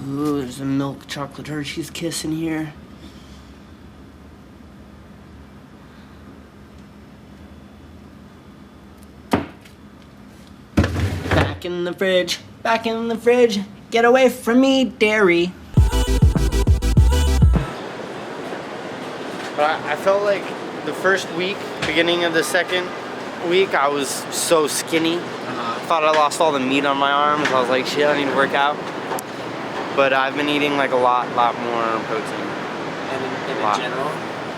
Ooh, there's a milk chocolate Hershey's Kiss in here. Back in the fridge, back in the fridge. Get away from me, dairy. But I felt like the first week, beginning of the second week, I was so skinny. Thought I lost all the meat on my arms. I was like, shit, I need to work out. But I've been eating like a lot more protein. And in general?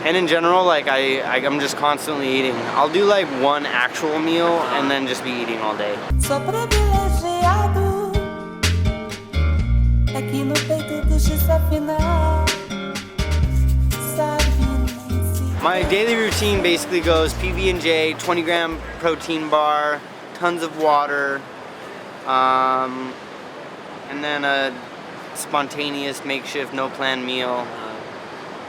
And in general, like I'm just constantly eating. I'll do like one actual meal and then just be eating all day. My daily routine basically goes PB&J, 20-gram protein bar, tons of water, and then a spontaneous makeshift no planned meal.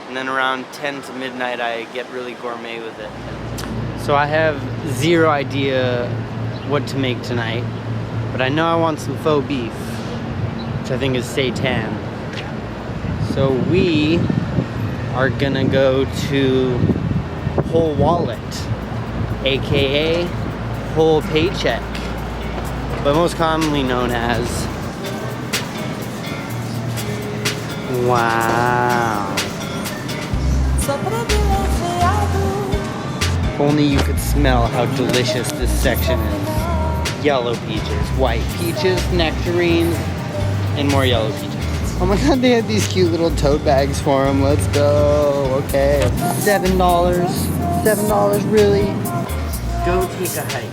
And then around 10 to midnight I get really gourmet with it. So I have zero idea what to make tonight, but I know I want some faux beef, which I think is seitan. So we are gonna go to Whole Wallet, aka Whole Paycheck, but most commonly known as wow. If only you could smell how delicious this section is. Yellow peaches, white peaches, nectarines, and more yellow peaches. Oh my god, they have these cute little tote bags for them. Let's go. Okay. $7. $7, really? Go take a hike.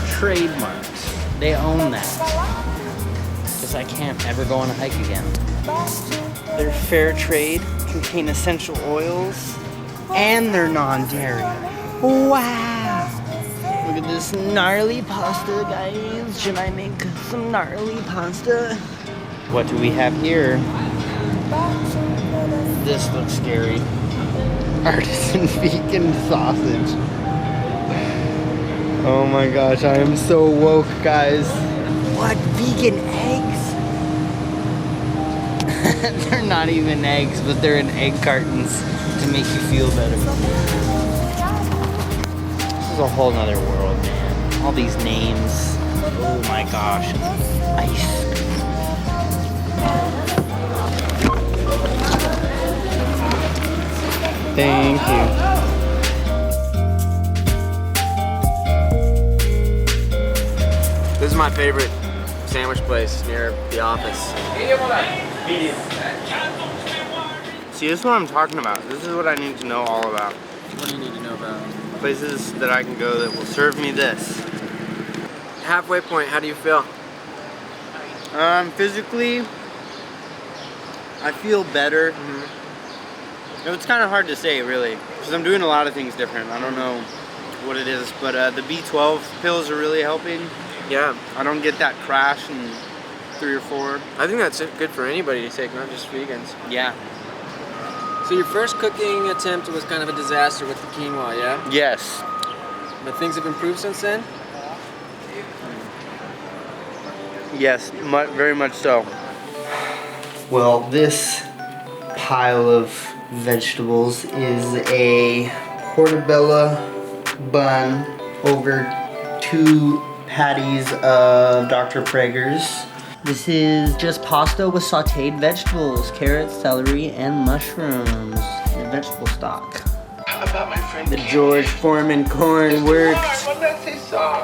Trademarks. They own that. Because I can't ever go on a hike again. They're fair trade, contain essential oils, and they're non-dairy. Wow! Look at this gnarly pasta, guys. Should I make some gnarly pasta? What do we have here? This looks scary. Artisan vegan sausage. Oh my gosh, I am so woke, guys. What? Vegan eggs? They're not even eggs, but they're in egg cartons to make you feel better. This is a whole nother world, man. All these names. Oh my gosh. Ice. Thank you. This is my favorite sandwich place near the office. See, this is what I'm talking about. This is what I need to know all about. What do you need to know about? Places that I can go that will serve me this. Halfway point, how do you feel? Physically, I feel better. It's kind of hard to say, really, because I'm doing a lot of things different. I don't know what it is, but the B12 pills are really helping. Yeah. I don't get that crash in 3 or 4. I think that's good for anybody to take, not just vegans. Yeah. So your first cooking attempt was kind of a disaster with the quinoa, yeah? Yes. But things have improved since then? Yes, very much so. Well, this pile of vegetables is a portobello bun over 2 patties of Dr. Prager's. This is just pasta with sauteed vegetables, carrots, celery, and mushrooms, and vegetable stock. How about my friend The George Foreman corn works.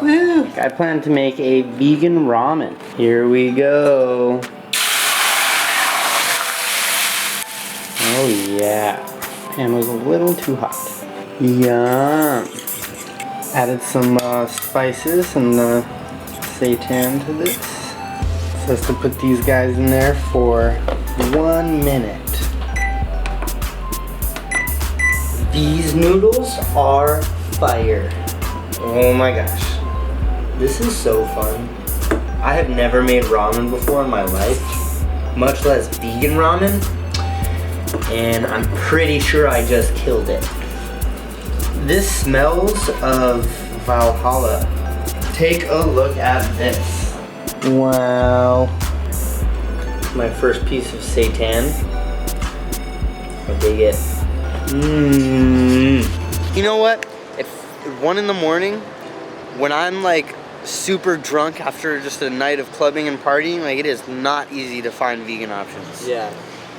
Woo! I plan to make a vegan ramen. Here we go. Oh yeah. Pan was a little too hot. Yum. Added some spices and the seitan to this. So let's put these guys in there for 1 minute. These noodles are fire. Oh my gosh. This is so fun. I have never made ramen before in my life, much less vegan ramen. And I'm pretty sure I just killed it. This smells of Valhalla. Take a look at this. Wow. My first piece of seitan. I dig it. You know what? At 1 in the morning, when I'm like super drunk after just a night of clubbing and partying, like it is not easy to find vegan options. Yeah.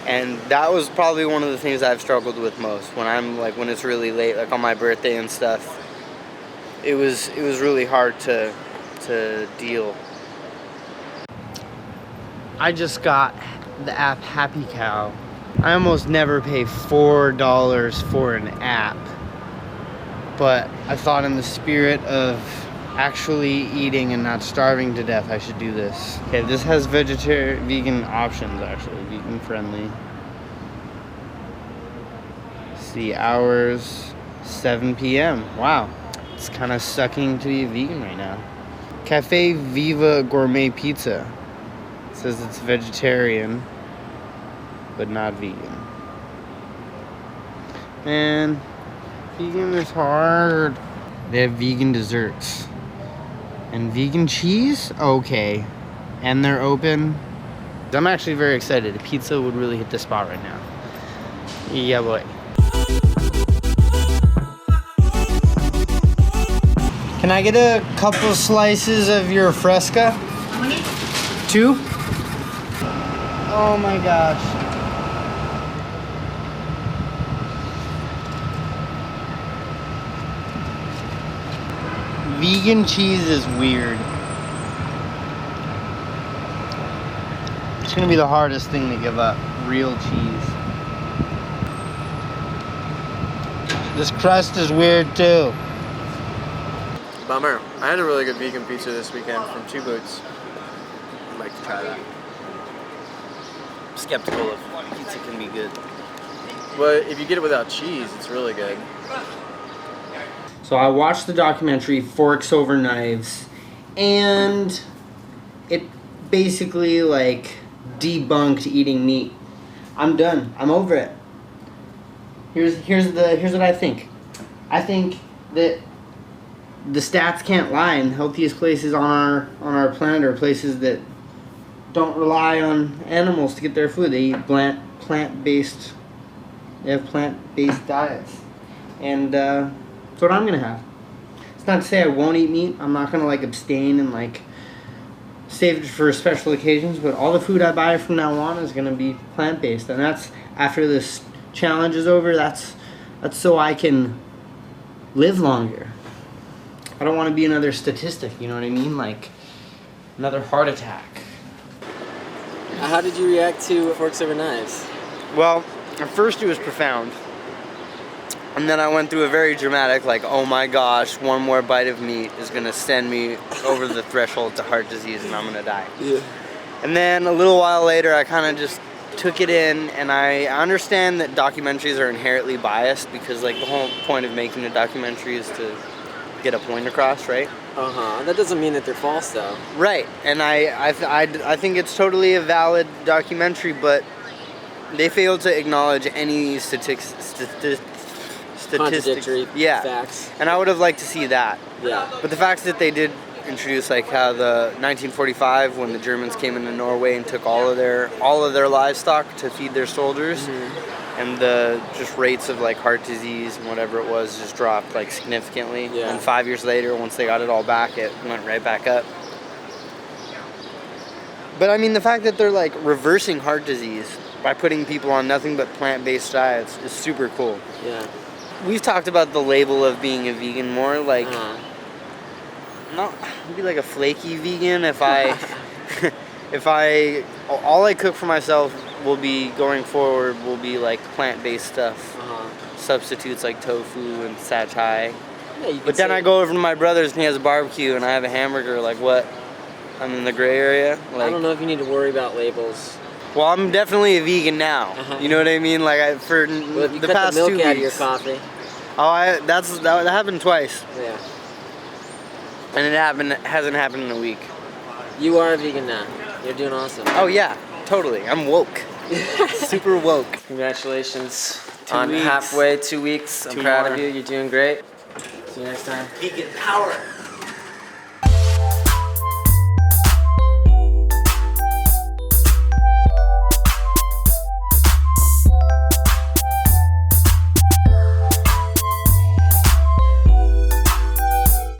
And that was probably one of the things I've struggled with most when it's really late, like on my birthday and stuff. It was really hard to deal. I just got the app Happy Cow. I almost never pay $4 for an app, but I thought in the spirit of actually eating and not starving to death, I should do this. Okay, this has vegan options, actually, vegan friendly. See, hours, 7 p.m. Wow, it's kind of sucking to be vegan right now. Cafe Viva Gourmet Pizza. It says it's vegetarian, but not vegan. Man, vegan is hard. They have vegan desserts. And vegan cheese? Okay. And they're open. I'm actually very excited. A pizza would really hit the spot right now. Yeah, boy. Can I get a couple slices of your fresca? 2? Oh my gosh. Vegan cheese is weird. It's gonna be the hardest thing to give up. Real cheese. This crust is weird too. Bummer. I had a really good vegan pizza this weekend from Two Boots. I'd like to try that. I'm skeptical if pizza can be good. But if you get it without cheese, it's really good. So I watched the documentary Forks Over Knives, and it basically like debunked eating meat. I'm done. I'm over it. Here's what I think. I think that the stats can't lie, and the healthiest places on our planet are places that don't rely on animals to get their food. They eat plant-based. They have plant-based diets, and that's what I'm gonna have. It's not to say I won't eat meat. I'm not gonna like abstain and like save it for special occasions. But all the food I buy from now on is gonna be plant-based, and that's after this challenge is over. That's so I can live longer. I don't want to be another statistic. You know what I mean? Like another heart attack. How did you react to Forks Over Knives? Well, at first it was profound. And then I went through a very dramatic, like, oh my gosh, one more bite of meat is going to send me over the threshold to heart disease and I'm going to die. Yeah. And then a little while later, I kind of just took it in, and I understand that documentaries are inherently biased because, like, the whole point of making a documentary is to get a point across, right? Uh-huh. That doesn't mean that they're false, though. Right. And I think it's totally a valid documentary, but they failed to acknowledge any Contradictory yeah. facts. And I would have liked to see that. Yeah. But the fact that they did introduce like how the 1945 when the Germans came into Norway and took all of their livestock to feed their soldiers, and the just rates of like heart disease and whatever it was just dropped like significantly. Yeah. And 5 years later, once they got it all back, it went right back up. But I mean, the fact that they're like reversing heart disease by putting people on nothing but plant-based diets is super cool. Yeah. We've talked about the label of being a vegan more, like, not, I'd be like a flaky vegan if all I cook for myself will be, going forward, will be like plant-based stuff. Substitutes like tofu and satay. Yeah, but then I go over to my brother's and he has a barbecue and I have a hamburger, like what? I'm in the gray area? Like, I don't know if you need to worry about labels. Well, I'm definitely a vegan now. You know what I mean? Like Well, if you the cut past the 2 milk weeks. out of your coffee. Oh, that happened twice, Yeah. and it hasn't happened in a week. You are a vegan now. You're doing awesome. Oh yeah, totally. I'm woke. Super woke. Congratulations 2 on weeks. halfway, 2 weeks. I'm 2 proud more. of you. You're doing great. See you next time. Vegan power.